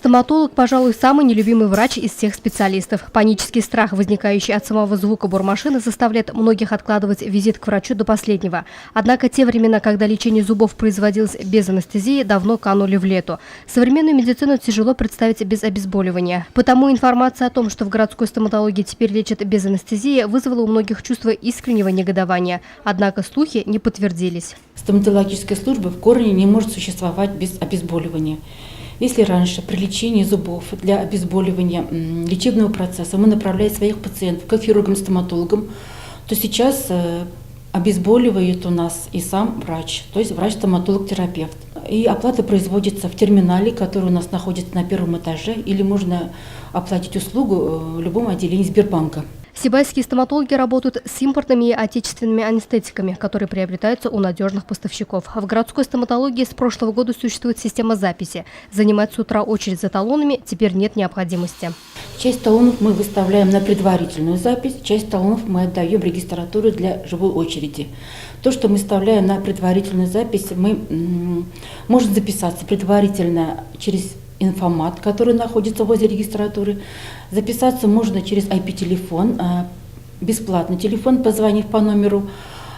Стоматолог, пожалуй, самый нелюбимый врач из всех специалистов. Панический страх, возникающий от самого звука бормашины, заставляет многих откладывать визит к врачу до последнего. Однако те времена, когда лечение зубов производилось без анестезии, давно канули в лету. Современную медицину тяжело представить без обезболивания. Потому информация о том, что в городской стоматологии теперь лечат без анестезии, вызвала у многих чувство искреннего негодования. Однако слухи не подтвердились. Стоматологическая служба в корне не может существовать без обезболивания. Если раньше при лечении зубов для обезболивания лечебного процесса мы направляли своих пациентов к хирургам-стоматологам, то сейчас обезболивает у нас и сам врач, то есть врач-стоматолог-терапевт. И оплата производится в терминале, который у нас находится на первом этаже, или можно оплатить услугу в любом отделении Сбербанка. Сибайские стоматологи работают с импортными и отечественными анестетиками, которые приобретаются у надежных поставщиков. В городской стоматологии с прошлого года существует система записи. Занимать с утра очередь за талонами теперь нет необходимости. Часть талонов мы выставляем на предварительную запись, часть талонов мы отдаем в регистратуру для живой очереди. То, что мы вставляем на предварительную запись, можно записаться предварительно через информат, который находится возле регистратуры. Записаться можно через IP-телефон, бесплатный телефон, позвонив по номеру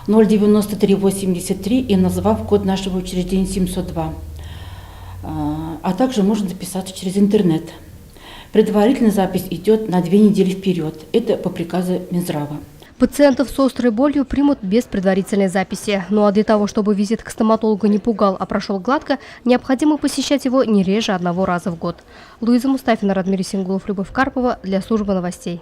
09383 и назвав код нашего учреждения 702. А также можно записаться через интернет. Предварительная запись идет на 2 недели вперед. Это по приказу Минздрава. Пациентов с острой болью примут без предварительной записи. Ну а для того, чтобы визит к стоматологу не пугал, а прошел гладко, необходимо посещать его не реже 1 раза в год. Луиза Мустафина, Радмир Сингулов, Любовь Карпова для службы новостей.